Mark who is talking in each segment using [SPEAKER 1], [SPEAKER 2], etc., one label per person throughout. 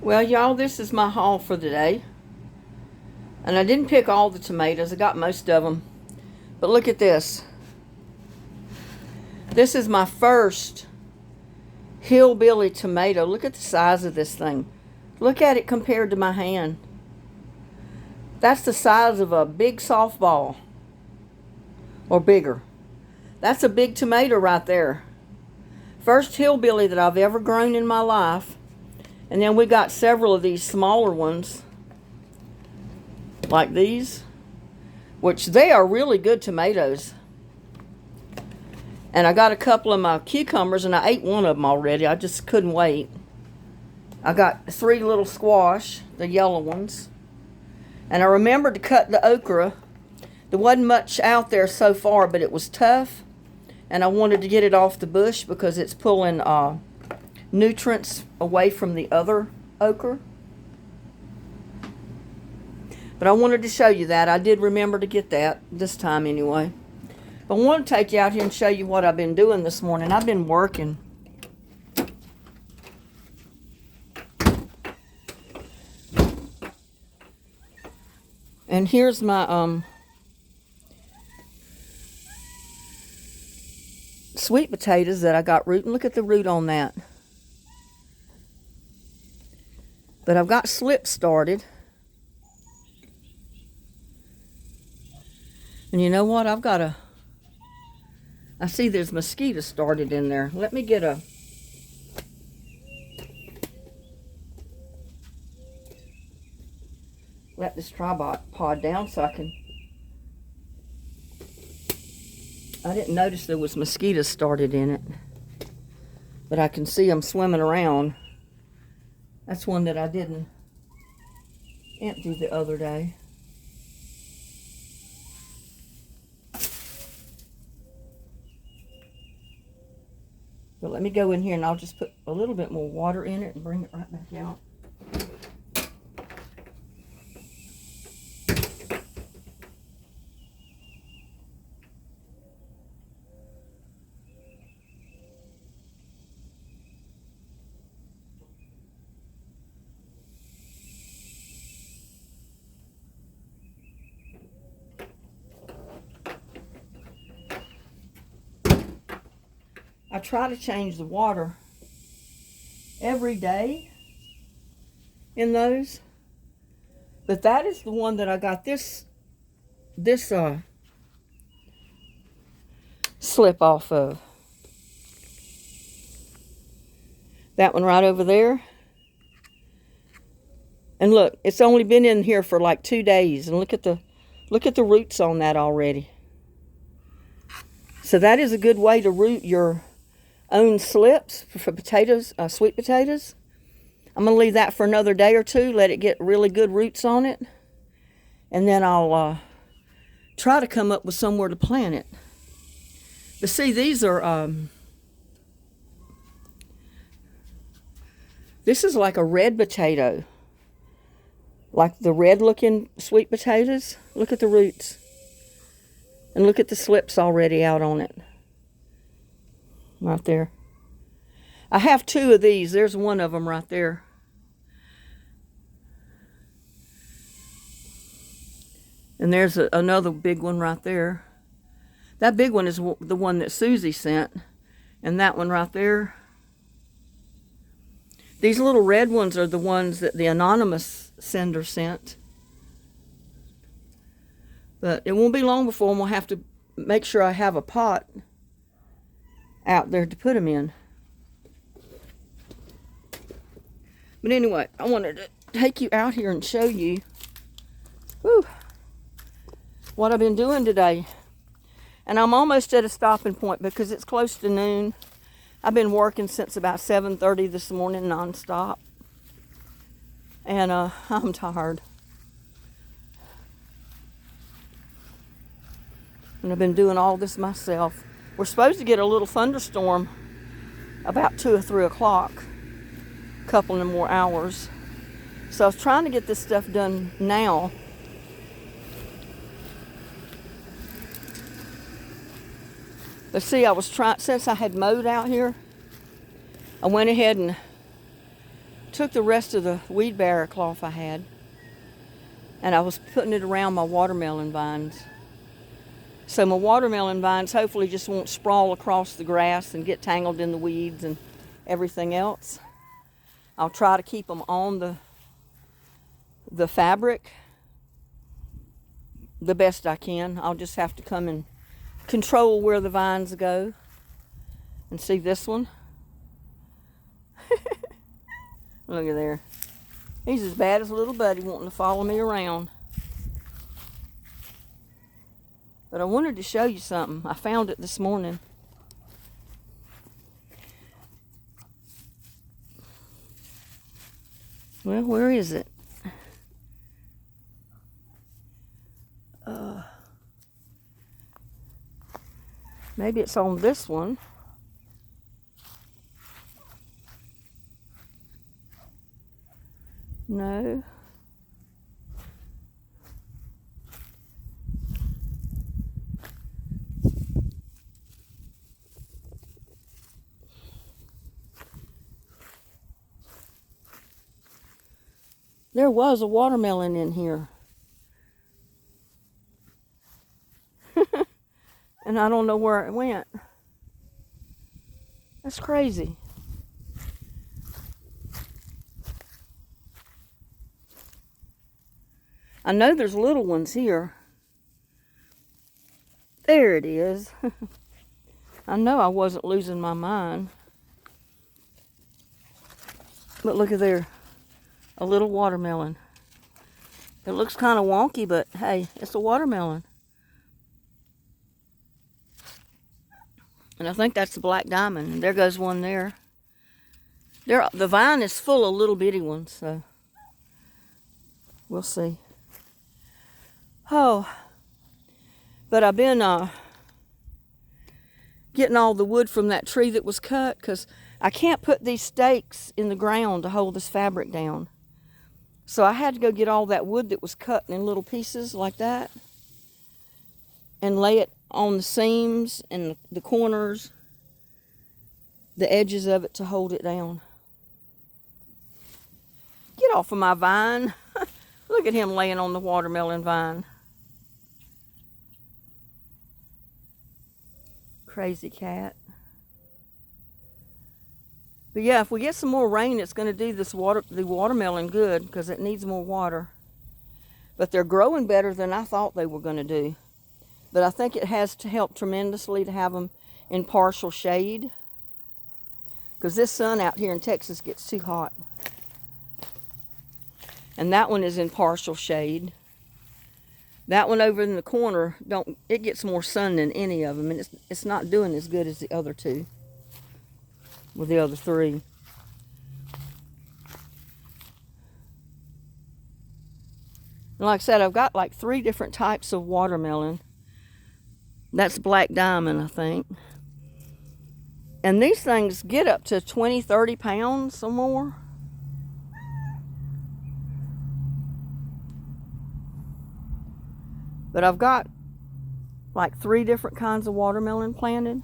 [SPEAKER 1] Well, y'all, this is my haul for the day. And I didn't pick all the tomatoes. I got most of them. But look at this. This is my first hillbilly tomato. Look at the size of this thing. Look at it compared to my hand. That's the size of a big softball. Or bigger. That's a big tomato right there. First hillbilly that I've ever grown in my life. And then we got several of these smaller ones, like these, which they are really good tomatoes. And I got a couple of my cucumbers, and I ate one of them already. I just couldn't wait. I got 3 little squash, the yellow ones. And I remembered to cut the okra. There wasn't much out there so far, but it was tough. And I wanted to get it off the bush because it's pulling nutrients away from the other okra. But I wanted to show you that. I did remember to get that this time anyway. But I want to take you out here and show you what I've been doing this morning. I've been working. And here's my sweet potatoes that I got rooting. Look at the root on that. But I've got slips started. And you know what? I see there's mosquitoes started in there. Let me get let this tripod down so I can. I didn't notice there was mosquitoes started in it. But I can see them swimming around. That's one that I didn't empty the other day. But let me go in here and I'll just put a little bit more water in it and bring it right back out. I try to change the water every day in those, but that is the one that I got this slip off of. That one right over there. And look, it's only been in here for like 2 days, and look at the roots on that already. So that is a good way to root your own slips for potatoes, sweet potatoes. I'm going to leave that for another day or two, let it get really good roots on it. And then I'll try to come up with somewhere to plant it. But see, these are, this is like a red potato. Like the red looking sweet potatoes. Look at the roots. And look at the slips already out on it. Right there. I have 2 of these. There's one of them right there. And there's another big one right there. That big one is the one that Susie sent. And that one right there. These little red ones are the ones that the anonymous sender sent. But it won't be long before we'll have to make sure I have a pot out there to put them in. But anyway, I wanted to take you out here and show you what I've been doing today. And I'm almost at a stopping point because it's close to noon. I've been working since about 7:30 this morning nonstop. And I'm tired. And I've been doing all this myself. We're supposed to get a little thunderstorm about 2 or 3 o'clock. A couple of more hours. So I was trying to get this stuff done now. But see, I was trying, since I had mowed out here, I went ahead and took the rest of the weed barrier cloth I had, and I was putting it around my watermelon vines. So my watermelon vines hopefully just won't sprawl across the grass and get tangled in the weeds and everything else. I'll try to keep them on the fabric the best I can. I'll just have to come and control where the vines go. And see this one? Look at there. He's as bad as little buddy wanting to follow me around. But I wanted to show you something. I found it this morning. Well, where is it? Maybe it's on this one. No. There was a watermelon in here. And I don't know where it went. That's crazy. I know there's little ones here. There it is. I know I wasn't losing my mind. But look at there. A little watermelon. It looks kind of wonky, but hey, it's a watermelon. And I think that's the black diamond. And there goes one there. The vine is full of little bitty ones, so we'll see. Oh, but I've been getting all the wood from that tree that was cut, because I can't put these stakes in the ground to hold this fabric down. So I had to go get all that wood that was cut in little pieces like that and lay it on the seams and the corners, the edges of it to hold it down. Get off of my vine. Look at him laying on the watermelon vine. Crazy cat. But yeah, if we get some more rain, it's going to do the watermelon good, because it needs more water. But they're growing better than I thought they were going to do. But I think it has to help tremendously to have them in partial shade, because this sun out here in Texas gets too hot. And that one is in partial shade. That one over in the corner, it gets more sun than any of them, and it's not doing as good as the other two, with the other three. And like I said, I've got like 3 different types of watermelon. That's black diamond, I think. And these things get up to 20, 30 pounds or more. But I've got like 3 different kinds of watermelon planted.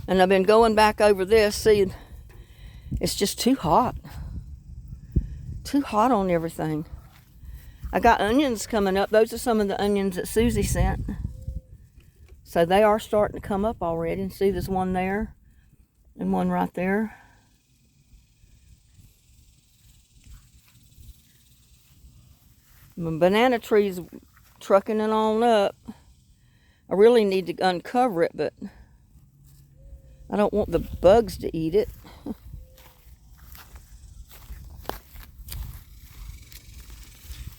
[SPEAKER 1] And I've been going back over this, see, it's just too hot. Too hot on everything. I got onions coming up. Those are some of the onions that Susie sent. So they are starting to come up already. And see, there's one there and one right there. My banana tree's trucking it on up. I really need to uncover it, but I don't want the bugs to eat it.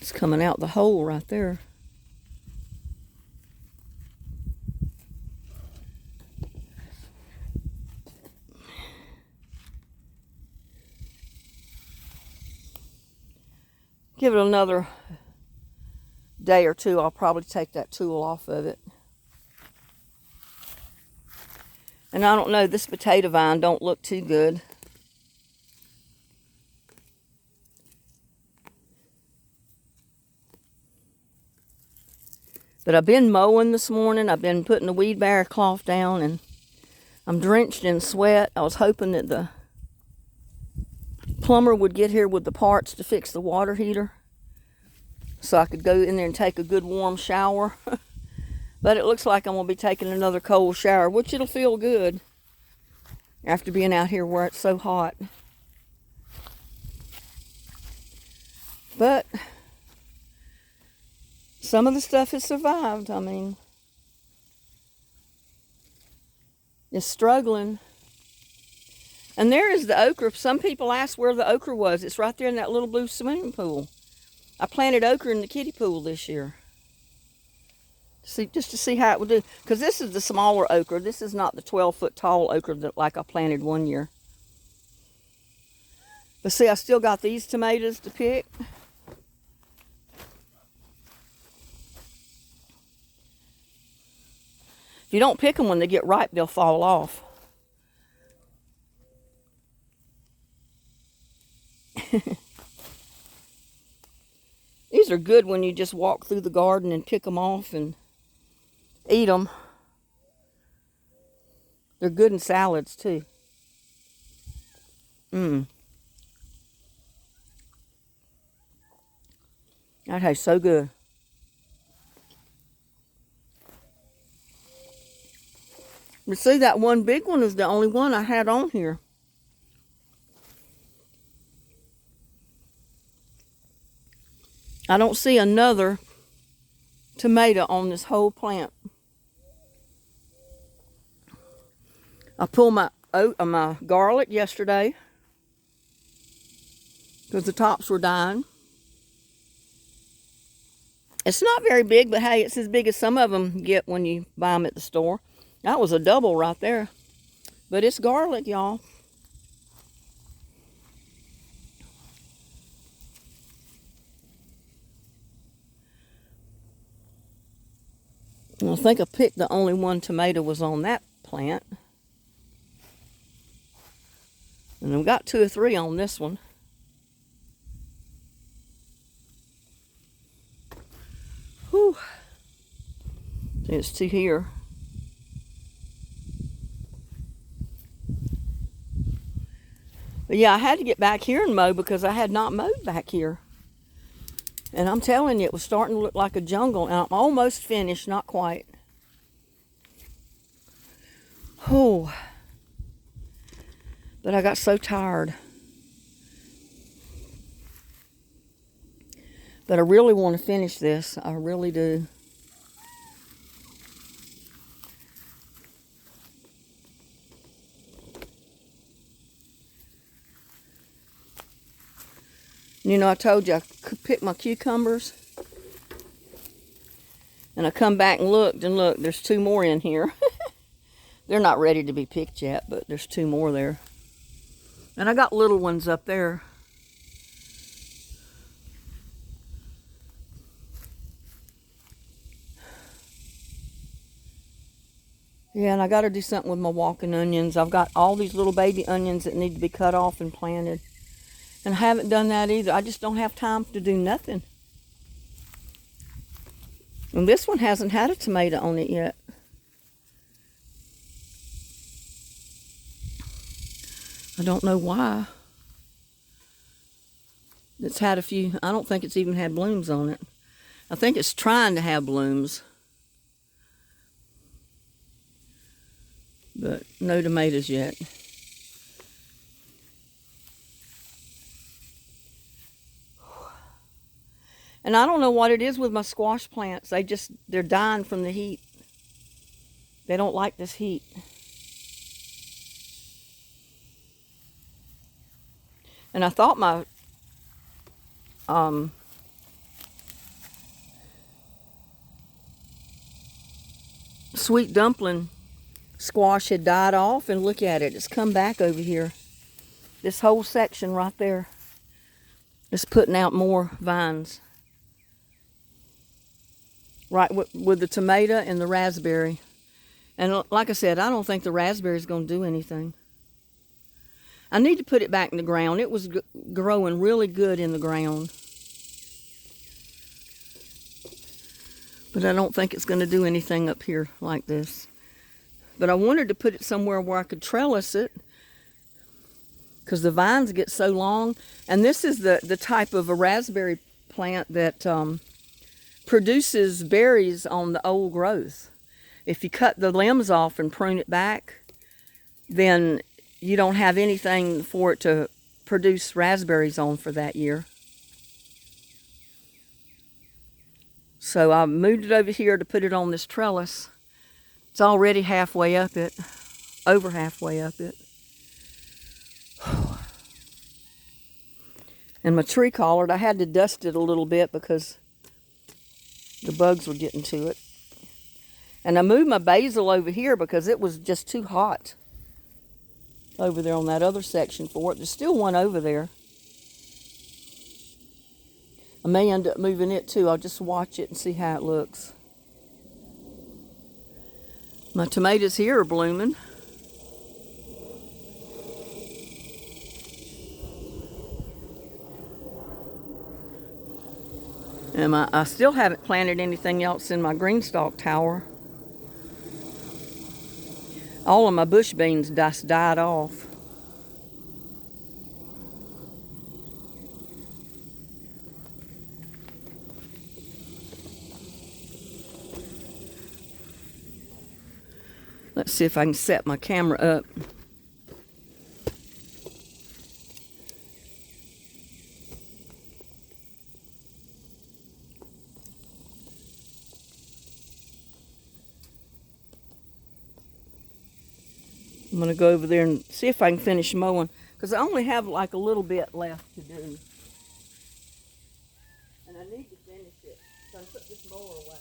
[SPEAKER 1] It's coming out the hole right there. Give it another day or two. I'll probably take that tool off of it. And I don't know, this potato vine don't look too good. But I've been mowing this morning. I've been putting the weed barrier cloth down, and I'm drenched in sweat. I was hoping that the plumber would get here with the parts to fix the water heater so I could go in there and take a good warm shower. But it looks like I'm going to be taking another cold shower, which it'll feel good after being out here where it's so hot. But some of the stuff has survived. I mean, it's struggling. And there is the okra. Some people ask where the okra was. It's right there in that little blue swimming pool. I planted okra in the kiddie pool this year. Just to see how it would do. Because this is the smaller okra. This is not the 12-foot tall okra that like I planted one year. But see, I still got these tomatoes to pick. If you don't pick them when they get ripe, they'll fall off. These are good when you just walk through the garden and pick them off and eat them. They're good in salads too. That tastes so good. But see, that one big one is the only one I had on here. I don't see another tomato on this whole plant. I pulled my garlic yesterday because the tops were dying. It's not very big, but hey, it's as big as some of them get when you buy them at the store. That was a double right there. But it's garlic, y'all. I think I picked the only one tomato was on that plant. And I've got 2 or 3 on this one. Whew. There's 2 here. But yeah, I had to get back here and mow because I had not mowed back here. And I'm telling you, it was starting to look like a jungle. And I'm almost finished, not quite. Oh. But I got so tired. But I really want to finish this. I really do. You know, I told you I could pick my cucumbers. And I come back and looked, there's 2 more in here. They're not ready to be picked yet, but there's 2 more there. And I got little ones up there. Yeah, and I got to do something with my walking onions. I've got all these little baby onions that need to be cut off and planted. And I haven't done that either. I just don't have time to do nothing. And this one hasn't had a tomato on it yet. I don't know why. It's had a few. I don't think it's even had blooms on it. I think it's trying to have blooms. But no tomatoes yet. And I don't know what it is with my squash plants. They're dying from the heat. They don't like this heat. And I thought my sweet dumpling squash had died off, and look at it. It's come back over here. This whole section right there is putting out more vines. Right with the tomato and the raspberry. And like I said, I don't think the raspberry is going to do anything. I need to put it back in the ground. It was growing really good in the ground. But I don't think it's going to do anything up here like this. But I wanted to put it somewhere where I could trellis it, because the vines get so long. And this is the type of a raspberry plant that produces berries on the old growth. If you cut the limbs off and prune it back, then you don't have anything for it to produce raspberries on for that year. So I moved it over here to put it on this trellis. It's already halfway up it, over halfway up it. And my tree collard, I had to dust it a little bit because the bugs were getting to it. And I moved my basil over here because it was just too hot over there on that other section for it. There's still one over there. I may end up moving it too. I'll just watch it and see how it looks. My tomatoes here are blooming. And I still haven't planted anything else in my green stalk tower. All of my bush beans just died off. Let's see if I can set my camera up. I'm going to go over there and see if I can finish mowing, because I only have like a little bit left to do. And I need to finish it, so I put this mower away.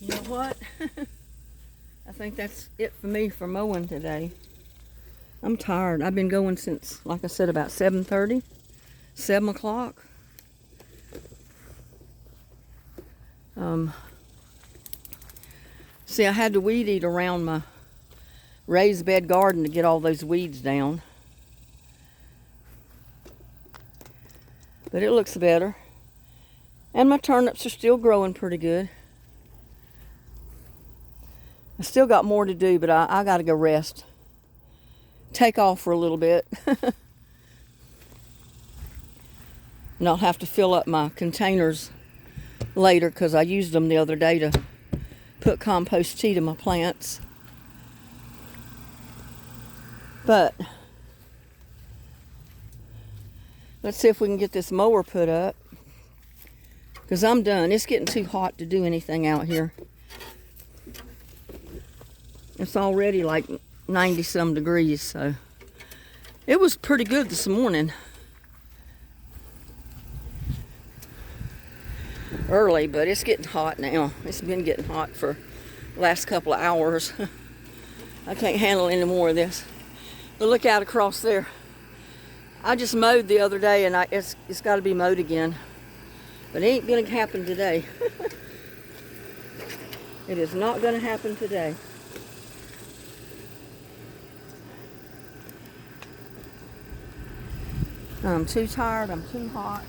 [SPEAKER 1] You know what? I think that's it for me for mowing today. I'm tired. I've been going since, like I said, about 7:30, 7 o'clock. See, I had to weed eat around my raised bed garden to get all those weeds down. But it looks better. And my turnips are still growing pretty good. I still got more to do, but I got to go rest. Take off for a little bit. And I'll have to fill up my containers later because I used them the other day to put compost tea to my plants. But let's see if we can get this mower put up, because I'm done. It's getting too hot to do anything out here. It's already like 90 some degrees, so it was pretty good this morning. Early, but it's getting hot now. It's been getting hot for the last couple of hours. I can't handle any more of this. But look out across there. I just mowed the other day, and it's got to be mowed again. But it ain't going to happen today. It is not going to happen today. I'm too tired. I'm too hot.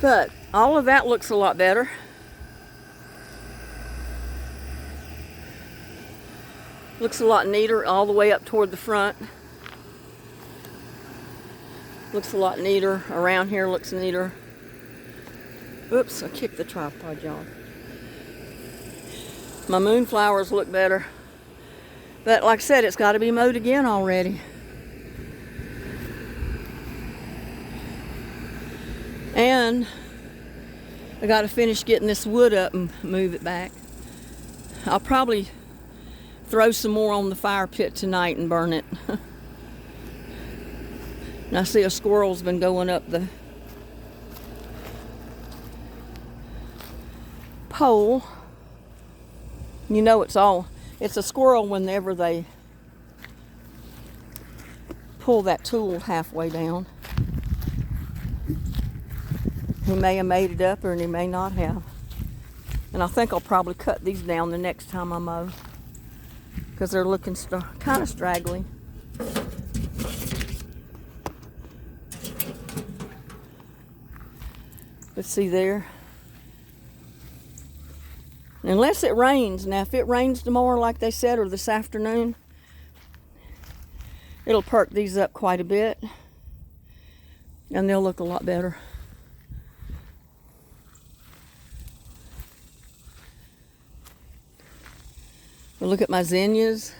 [SPEAKER 1] But all of that looks a lot better. Looks a lot neater all the way up toward the front. Looks a lot neater. Around here looks neater. Oops, I kicked the tripod, y'all. My moonflowers look better. But like I said, it's got to be mowed again already. And I got to finish getting this wood up and move it back. I'll probably throw some more on the fire pit tonight and burn it. And I see a squirrel's been going up the pole. You know it's a squirrel whenever they pull that tool halfway down. He may have made it up, or he may not have. And I think I'll probably cut these down the next time I mow, because they're looking kind of straggly. Let's see there. Unless it rains. Now, if it rains tomorrow, like they said, or this afternoon, it'll perk these up quite a bit, and they'll look a lot better. But look at my zinnias.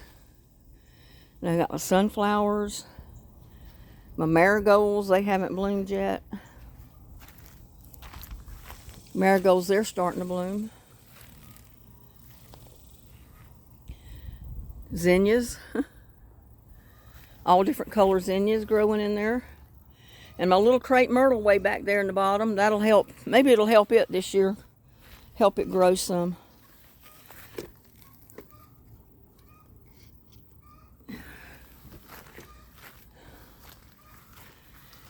[SPEAKER 1] And I got my sunflowers. My marigolds, they haven't bloomed yet. Marigolds, they're starting to bloom. Zinnias. All different color zinnias growing in there. And my little crepe myrtle way back there in the bottom. That'll help. Maybe it'll help it this year. Help it grow some.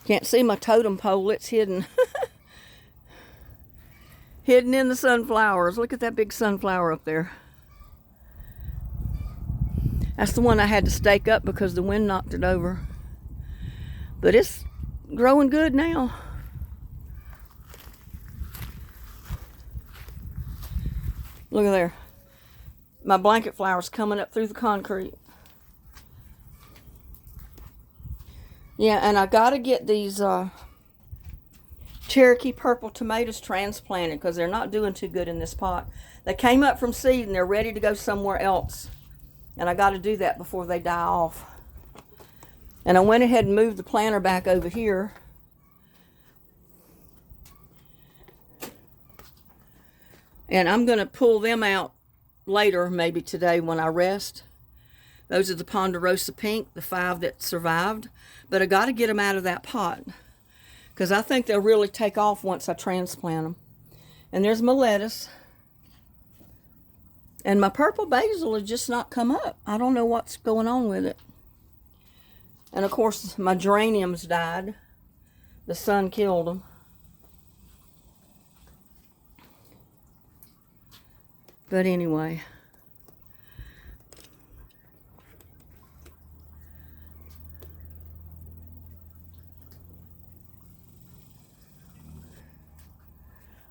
[SPEAKER 1] Can't see my totem pole. It's hidden. Hidden in the sunflowers. Look at that big sunflower up there. That's the one I had to stake up because the wind knocked it over. But it's growing good now. Look at there. My blanket flower's coming up through the concrete. Yeah, and I gotta get these Cherokee purple tomatoes transplanted because they're not doing too good in this pot. They came up from seed and they're ready to go somewhere else. And I gotta do that before they die off. And I went ahead and moved the planter back over here. And I'm gonna pull them out later, maybe today when I rest. Those are the Ponderosa Pink, the 5 that survived. But I got to get them out of that pot because I think they'll really take off once I transplant them. And there's my lettuce. And my purple basil has just not come up. I don't know what's going on with it. And of course, my geraniums died. The sun killed them. But anyway.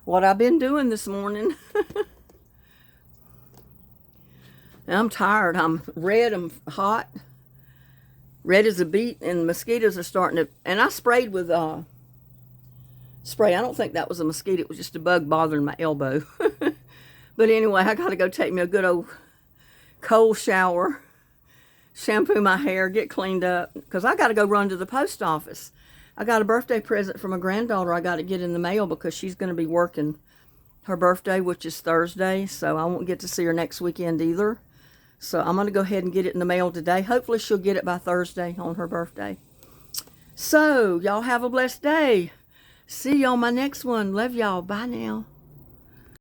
[SPEAKER 1] What I've been doing this morning. I'm tired. I'm red. I'm hot. Red as a beet, and mosquitoes are starting to. And I sprayed with spray. I don't think that was a mosquito. It was just a bug bothering my elbow. But anyway, I got to go take me a good old cold shower, shampoo my hair, get cleaned up, because I got to go run to the post office. I got a birthday present for my granddaughter I got to get in the mail because she's going to be working her birthday, which is Thursday, so I won't get to see her next weekend either. So I'm going to go ahead and get it in the mail today. Hopefully she'll get it by Thursday on her birthday. So, y'all have a blessed day. See you on my next one. Love y'all. Bye now.